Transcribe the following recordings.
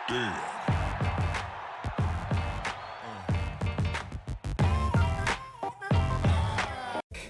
Damn.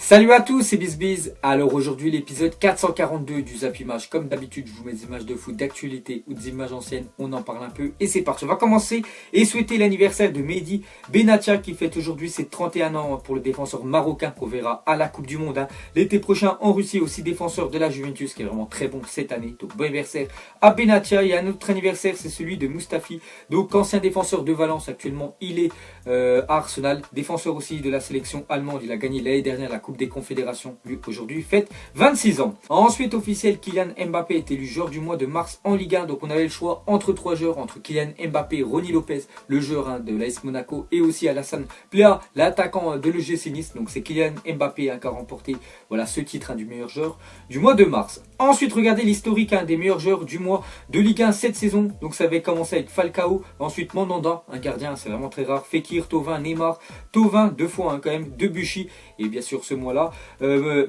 Salut à tous, c'est BizBiz. Alors aujourd'hui l'épisode 442 du Zap Image. Comme d'habitude je vous mets des images de foot d'actualité ou des images anciennes, on en parle un peu et c'est parti. On va commencer et souhaiter l'anniversaire de Mehdi Benatia qui fête aujourd'hui ses 31 ans pour le défenseur marocain qu'on verra à la Coupe du Monde l'été prochain en Russie, aussi défenseur de la Juventus qui est vraiment très bon cette année. Donc bon anniversaire à Benatia. Et un autre anniversaire, c'est celui de Mustafi, donc ancien défenseur de Valence. Actuellement il est à Arsenal, défenseur aussi de la sélection allemande. Il a gagné l'année dernière la Coupe des Confédérations. Lui aujourd'hui fête 26 ans. Ensuite officiel, Kylian Mbappé est élu joueur du mois de mars en Ligue 1. Donc on avait le choix entre trois joueurs, entre Kylian Mbappé, Ronny Lopez, le joueur de l'AS Monaco, et aussi Alassane Plea, l'attaquant de l'EGC Nice. Donc c'est Kylian Mbappé qui a remporté ce titre du meilleur joueur du mois de mars. Ensuite regardez l'historique des meilleurs joueurs du mois de Ligue 1 cette saison. Donc ça avait commencé avec Falcao, ensuite Mandanda, un gardien, c'est vraiment très rare, Fekir, Thauvin, Neymar, Thauvin deux fois quand même, Debuchy, et bien sûr ce mois-là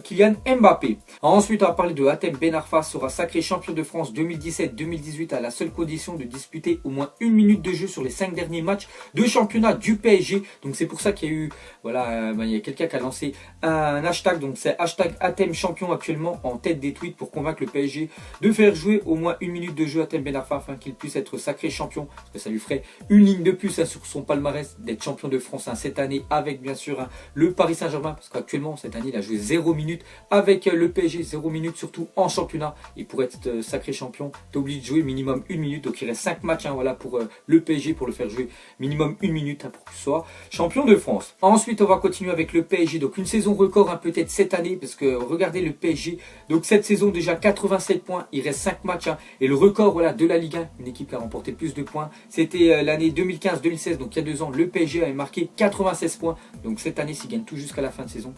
Kylian Mbappé. Ensuite on va parler de Hatem Ben Arfa, sera sacré champion de France 2017-2018 à la seule condition de disputer au moins une minute de jeu sur les 5 derniers matchs de championnat du PSG. Donc c'est pour ça qu'il y a eu il y a quelqu'un qui a lancé un hashtag, donc c'est hashtag Hatem champion actuellement en tête des tweets pour convaincre le PSG de faire jouer au moins une minute de jeu à Hatem Ben Arfa afin qu'il puisse être sacré champion, parce que ça lui ferait une ligne de plus sur son palmarès d'être champion de France cette année avec bien sûr le Paris Saint-Germain, parce qu'actuellement cette année il a joué 0 minutes avec le PSG, 0 minutes surtout en championnat, et pour être sacré champion t'es obligé de jouer minimum une minute. Donc il reste 5 matchs pour le PSG pour le faire jouer minimum une minute pour qu'il soit champion de France. Ensuite on va continuer avec le PSG, donc une saison record peut-être cette année, parce que regardez le PSG, donc cette saison déjà 87 points, il reste 5 matchs et le record de la Ligue 1, une équipe qui a remporté plus de points, c'était l'année 2015-2016, donc il y a 2 ans le PSG avait marqué 96 points. Donc cette année s'il gagne tout jusqu'à la fin de saison,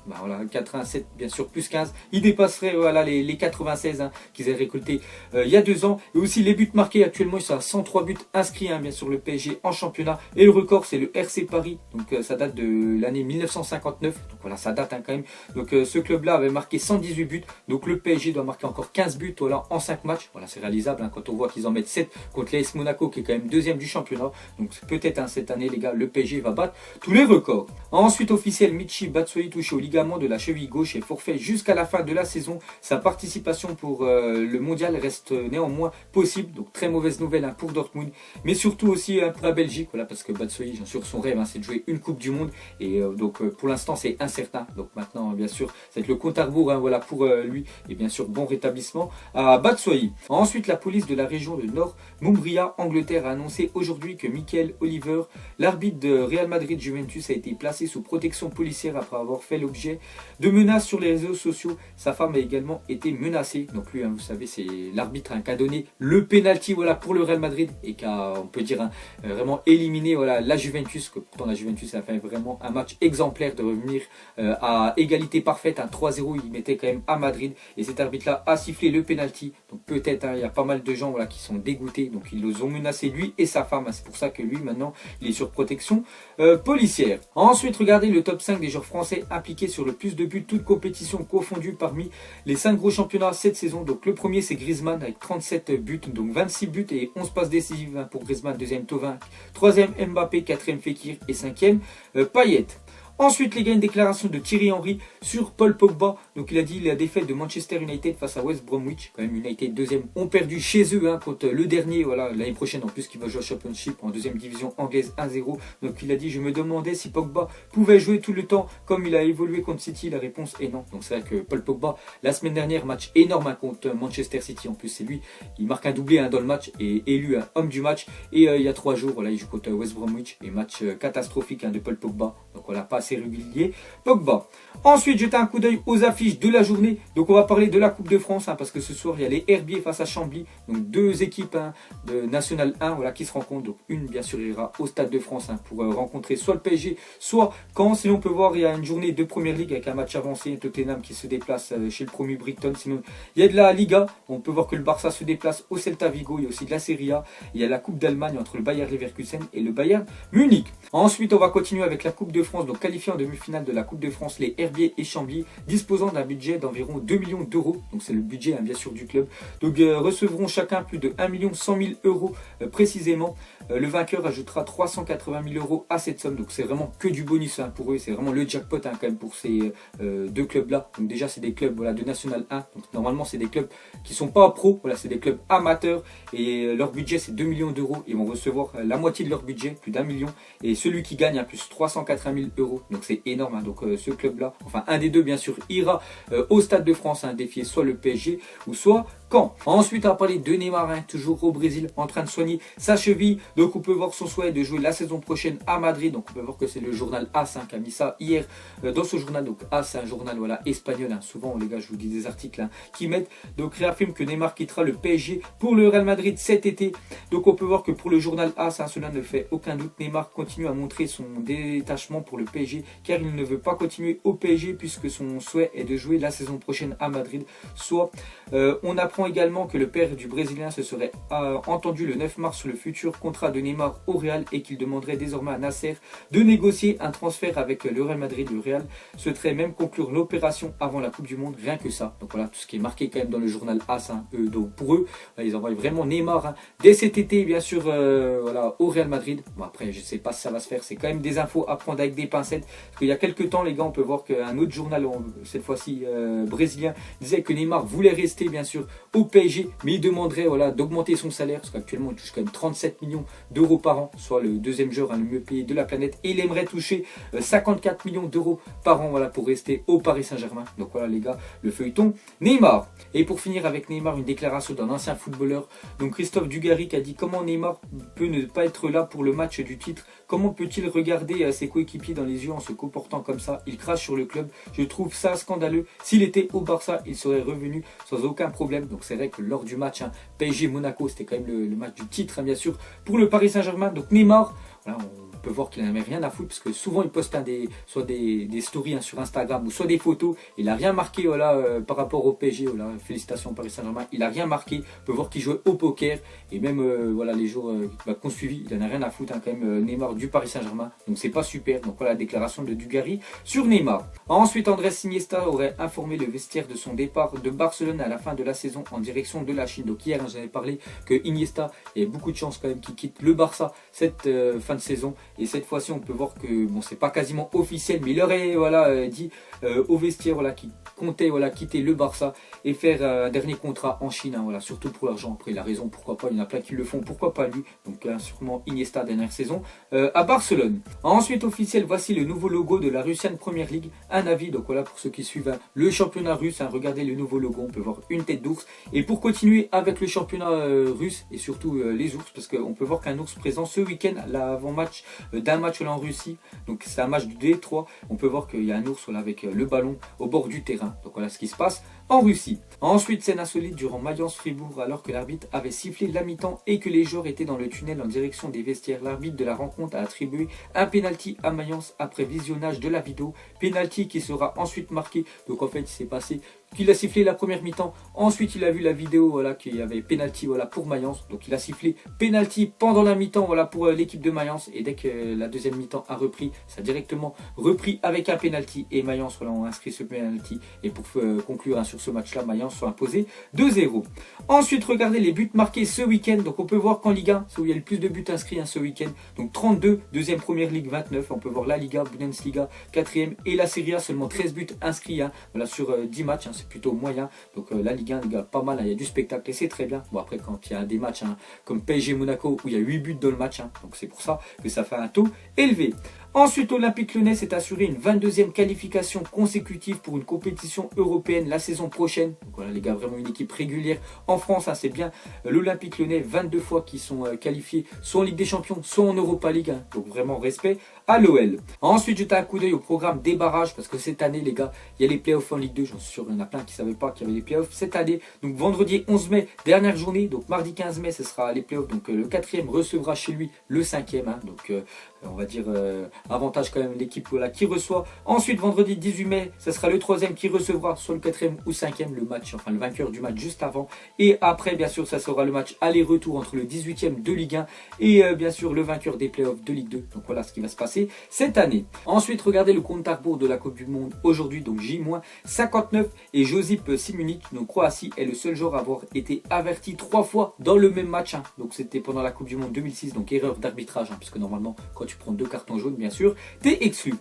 87 bien sûr plus 15, il dépasserait les 96 qu'ils avaient récoltés il y a 2 ans. Et aussi les buts marqués, actuellement ils sont à 103 buts inscrits bien sûr le PSG en championnat, et le record c'est le RC Paris, donc ça date de l'année 1959, donc voilà ça date quand même. Donc ce club là avait marqué 118 buts, donc le PSG doit marquer encore 15 buts en 5 matchs. Voilà, c'est réalisable quand on voit qu'ils en mettent 7 contre l'AS Monaco qui est quand même deuxième du championnat. Donc peut-être cette année les gars, le PSG va battre tous les records. Ensuite officiel, Michy Batshuayi touché au ligament de la cheville gauche et forfait jusqu'à la fin de la saison. Sa participation pour le mondial reste néanmoins possible, donc très mauvaise nouvelle pour Dortmund, mais surtout aussi pour la Belgique, parce que Batshuayi, bien sûr son rêve c'est de jouer une Coupe du Monde, et donc pour l'instant c'est incertain. Donc maintenant bien sûr ça va être le compte à rebours pour lui, et bien sûr bon rétablissement à Batshuayi. Ensuite la police de la région de Northumbria, Angleterre, a annoncé aujourd'hui que Michael Oliver, l'arbitre de Real Madrid Juventus, a été placé sous protection policière après avoir fait l'objet de menaces sur les réseaux sociaux. Sa femme a également été menacée. Donc lui vous savez c'est l'arbitre qui a donné le penalty pour le Real Madrid, et qui a, on peut dire vraiment éliminé la Juventus, que pourtant la Juventus a fait vraiment un match exemplaire de revenir à égalité parfaite, 3-0 il mettait quand même à Madrid, et cet arbitre là a sifflé le penalty. Donc peut-être il y a pas mal de gens qui sont dégoûtés, donc ils les ont menacé lui et sa femme, c'est pour ça que lui maintenant il est sur protection policière. Ensuite regardez le top 5 des joueurs français impliqués sur le plus de buts toutes compétitions confondues parmi les 5 gros championnats cette saison. Donc le premier c'est Griezmann avec 37 buts, donc 26 buts et 11 passes décisives pour Griezmann, deuxième Thauvin, troisième Mbappé, quatrième Fekir et cinquième Payet. Ensuite, les gars, une déclaration de Thierry Henry sur Paul Pogba. Donc il a dit la défaite de Manchester United face à West Bromwich. Quand même United deuxième ont perdu chez eux contre le dernier, l'année prochaine en plus qui va jouer au Championship en deuxième division anglaise 1-0. Donc il a dit je me demandais si Pogba pouvait jouer tout le temps comme il a évolué contre City. La réponse est non. Donc c'est vrai que Paul Pogba la semaine dernière, match énorme contre Manchester City. En plus c'est lui, il marque un doublé dans le match et élu homme du match. Et il y a 3 jours il joue contre West Bromwich, et match catastrophique de Paul Pogba. Donc voilà, pas assez régulier Pogba. Ensuite jetez un coup d'œil aux affiches de la journée. Donc on va parler de la Coupe de France parce que ce soir il y a les Herbiers face à Chambly, donc 2 équipes de National 1 qui se rencontrent. Donc une bien sûr ira au Stade de France pour rencontrer soit le PSG soit Caen. Sinon on peut voir il y a une journée de Première Ligue avec un match avancé, Tottenham qui se déplace chez le promu Brighton. Sinon il y a de la Liga, on peut voir que le Barça se déplace au Celta Vigo. Il y a aussi de la Serie A, il y a la Coupe d'Allemagne entre le Bayer Leverkusen et le Bayern Munich. Ensuite on va continuer avec la Coupe de France, donc qualifié en demi-finale de la Coupe de France les Herbiers et Chambly, disposant demande un budget d'environ 2 millions d'euros. Donc c'est le budget bien sûr du club. Donc recevront chacun plus de 1 100 000 euros précisément. Le vainqueur ajoutera 380 000 euros à cette somme. Donc c'est vraiment que du bonus pour eux. C'est vraiment le jackpot quand même pour ces deux clubs-là. Donc déjà c'est des clubs de National 1. Donc normalement c'est des clubs qui sont pas pro. Voilà, c'est des clubs amateurs. Et leur budget c'est 2 millions d'euros. Ils vont recevoir la moitié de leur budget, plus d'1 million. Et celui qui gagne plus 380 000 euros. Donc c'est énorme. Donc ce club-là, enfin un des deux bien sûr, ira au Stade de France défier soit le PSG ou soit Caen. Ensuite on va parler de Neymar, toujours au Brésil, en train de soigner sa cheville. Donc on peut voir son souhait de jouer la saison prochaine à Madrid. Donc on peut voir que c'est le journal AS qui a mis ça hier dans ce journal. Donc AS c'est un journal espagnol. Souvent les gars je vous dis des articles qui mettent. Donc réaffirme que Neymar quittera le PSG pour le Real Madrid cet été. Donc on peut voir que pour le journal AS, cela ne fait aucun doute. Neymar continue à montrer son détachement pour le PSG car il ne veut pas continuer au PSG puisque son souhait est de jouer la saison prochaine à Madrid. Soit on apprend également que le père du Brésilien se serait entendu le 9 mars sur le futur contrat de Neymar au Real et qu'il demanderait désormais à Nasser de négocier un transfert avec le Real Madrid. Le Real souhaiterait même conclure l'opération avant la Coupe du Monde, rien que ça. Donc voilà tout ce qui est marqué quand même dans le journal AS. Donc pour eux, ils envoient vraiment Neymar dès cet été bien sûr au Real Madrid. Bon après je sais pas si ça va se faire, c'est quand même des infos à prendre avec des pincettes. Parce qu'il y a quelques temps les gars on peut voir qu'un autre journal, cette fois-ci brésilien, disait que Neymar voulait rester bien sûr au PSG, mais il demanderait d'augmenter son salaire, parce qu'actuellement il touche quand même 37 millions d'euros par an, soit le deuxième joueur le mieux payé de la planète, et il aimerait toucher 54 millions d'euros par an pour rester au Paris Saint-Germain. Donc voilà les gars, le feuilleton Neymar. Et pour finir avec Neymar, une déclaration d'un ancien footballeur, donc Christophe Dugarry, qui a dit comment Neymar peut ne pas être là pour le match du titre. Comment peut-il regarder ses coéquipiers dans les yeux en se comportant comme ça? Il crache sur le club. Je trouve ça scandaleux. S'il était au Barça, il serait revenu sans aucun problème. Donc c'est vrai que lors du match PSG-Monaco, c'était quand même le match du titre bien sûr pour le Paris Saint-Germain. Donc Neymar, voilà, on peut voir qu'il n'en avait rien à foutre parce que souvent il poste soit des stories sur Instagram ou soit des photos. Il n'a rien marqué par rapport au PSG. Félicitations Paris Saint-Germain. Il n'a rien marqué. On peut voir qu'il jouait au poker et même les jours qu'on suivi, il n'en a rien à foutre quand même Neymar du Paris Saint-Germain. Donc c'est pas super. Donc voilà la déclaration de Dugarry sur Neymar. Ensuite Andrés Iniesta aurait informé le vestiaire de son départ de Barcelone à la fin de la saison en direction de la Chine. Donc hier j'en avais parlé que Iniesta, il y a beaucoup de chances quand même qu'il quitte le Barça cette fin de saison. Et cette fois-ci, on peut voir que bon, c'est pas quasiment officiel, mais il aurait dit au vestiaire qu'il comptait quitter le Barça et faire un dernier contrat en Chine, surtout pour l'argent. Après, il a raison, pourquoi pas, il y en a plein qui le font, pourquoi pas lui. Donc sûrement Iniesta dernière saison à Barcelone. Ensuite, officiel, voici le nouveau logo de la Russian Premier League. Un avis, donc voilà pour ceux qui suivent le championnat russe. Regardez le nouveau logo, on peut voir une tête d'ours. Et pour continuer avec le championnat russe et surtout les ours, parce qu'on peut voir qu'un ours présent ce week-end, l'avant-match d'un match en Russie, donc c'est un match du D3, on peut voir qu'il y a un ours avec le ballon au bord du terrain. Donc voilà ce qui se passe en Russie. Ensuite, scène insolite durant Mayence-Fribourg, alors que l'arbitre avait sifflé la mi-temps et que les joueurs étaient dans le tunnel en direction des vestiaires. L'arbitre de la rencontre a attribué un penalty à Mayence après visionnage de la vidéo. Penalty qui sera ensuite marqué. Donc en fait, il s'est passé qu'il a sifflé la première mi-temps. Ensuite, il a vu la vidéo qu'il y avait penalty pour Mayence. Donc il a sifflé penalty pendant la mi-temps pour l'équipe de Mayence. Et dès que la deuxième mi-temps a repris, ça a directement repris avec un penalty. Et Mayence ont inscrit ce penalty. Et pour conclure sur ce match-là, Mayence sont imposés 2-0. Ensuite, regardez les buts marqués ce week-end. Donc on peut voir qu'en Ligue 1, c'est où il y a le plus de buts inscrits ce week-end. Donc 32, deuxième première ligue 29. On peut voir la Liga, Bundesliga, 4e. Et la Serie A, seulement 13 buts inscrits sur 10 matchs. C'est plutôt moyen. Donc la Ligue 1, les gars, pas mal. Il y a du spectacle et c'est très bien. Bon, après, quand il y a des matchs comme PSG Monaco où il y a 8 buts dans le match, donc c'est pour ça que ça fait un taux élevé. Ensuite, Olympique Lyonnais s'est assuré une 22e qualification consécutive pour une compétition européenne la saison prochaine. Donc voilà les gars, vraiment une équipe régulière en France, c'est bien. L'Olympique Lyonnais, 22 fois qui sont qualifiés, soit en Ligue des Champions, soit en Europa League. Donc vraiment respect à l'OL. Ensuite, jeter un coup d'œil au programme des barrages, parce que cette année les gars, il y a les playoffs en Ligue 2. J'en suis sûr, il y en a plein qui ne savaient pas qu'il y avait les playoffs cette année. Donc vendredi 11 mai, dernière journée. Donc mardi 15 mai, ce sera les playoffs. Donc le 4e recevra chez lui le 5e. Donc on va dire avantage quand même l'équipe voilà, qui reçoit. Ensuite, vendredi 18 mai, ce sera le troisième qui recevra soit le quatrième ou cinquième le match, enfin le vainqueur du match juste avant. Et après, bien sûr, ça sera le match aller-retour entre le 18e de Ligue 1 et bien sûr le vainqueur des playoffs de Ligue 2. Donc voilà ce qui va se passer cette année. Ensuite, regardez le compte à rebours de la Coupe du Monde aujourd'hui, donc J-59 et Josip Simunic, donc Croatie, est le seul joueur à avoir été averti 3 fois dans le même match. Hein. Donc c'était pendant la Coupe du Monde 2006, donc erreur d'arbitrage, hein, puisque normalement quand tu prends 2 cartons jaunes, bien sûr, t'es exclu.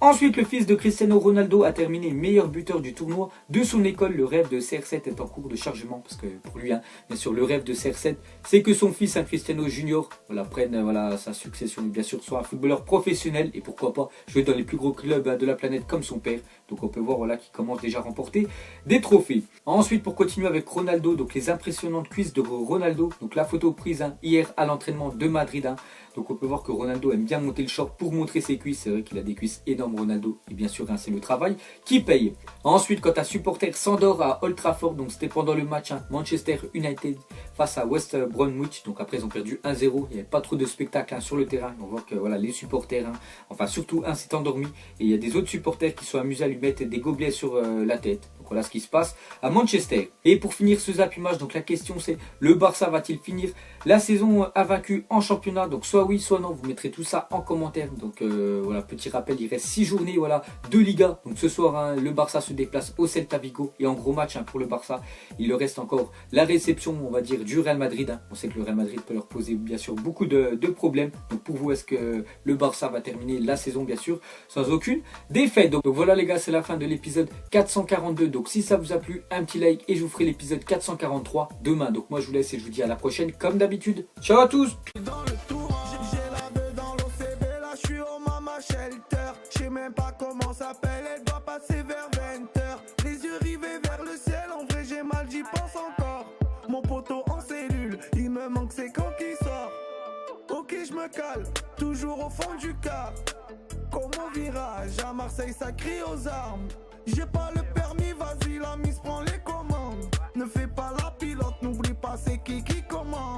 Ensuite, le fils de Cristiano Ronaldo a terminé meilleur buteur du tournoi de son école. Le rêve de CR7 est en cours de chargement, parce que pour lui, hein, bien sûr, le rêve de CR7, c'est que son fils, Cristiano Junior, voilà, prenne voilà, sa succession, bien sûr, soit un footballeur professionnel, et pourquoi pas jouer dans les plus gros clubs de la planète comme son père. Donc on peut voir voilà, qu'il commence déjà à remporter des trophées. Ensuite, pour continuer avec Ronaldo, donc les impressionnantes cuisses de Ronaldo, donc la photo prise hier à l'entraînement de Madrid. Donc on peut voir que Ronaldo aime bien monter le short pour montrer ses cuisses. C'est vrai qu'il a des cuisses énormes, Ronaldo. Et bien sûr, c'est le travail qui paye. Ensuite, quand un supporter s'endort à Old Trafford, donc c'était pendant le match Manchester United face à West Bromwich. Donc après, ils ont perdu 1-0. Il n'y avait pas trop de spectacle sur le terrain. On voit que voilà, les supporters, enfin surtout un s'est endormi. Et il y a des autres supporters qui sont amusés à lui mettre des gobelets sur la tête. Donc voilà ce qui se passe à Manchester. Et pour finir ce Zap Image, donc la question c'est, le Barça va-t-il finir la saison invaincu en championnat? Donc soit oui, soit non, vous mettrez tout ça en commentaire. Donc voilà, petit rappel, il reste 6 journées voilà, de Liga. Donc ce soir, le Barça se déplace au Celta Vigo. Et en gros match pour le Barça, il leur reste encore la réception, on va dire, du Real Madrid. On sait que le Real Madrid peut leur poser bien sûr beaucoup de problèmes. Donc pour vous, est-ce que le Barça va terminer la saison bien sûr sans aucune défaite? Donc voilà les gars, c'est la fin de l'épisode 442. Donc si ça vous a plu, un petit like et je vous ferai l'épisode 443 demain. Donc moi je vous laisse et je vous dis à la prochaine comme d'habitude. Ciao à tous. Je sais même pas comment s'appelle, elle doit passer vers 20h. Les yeux rivés vers le ciel, en vrai j'ai mal, j'y pense encore. Mon poteau en cellule, il me manque c'est quand qu'il sort. Ok je me cale, toujours au fond du car. Comme au virage, à Marseille ça crie aux armes. J'ai pas le permis, vas-y la mise prend les commandes. Ne fais pas la pilote, n'oublie pas c'est qui commande.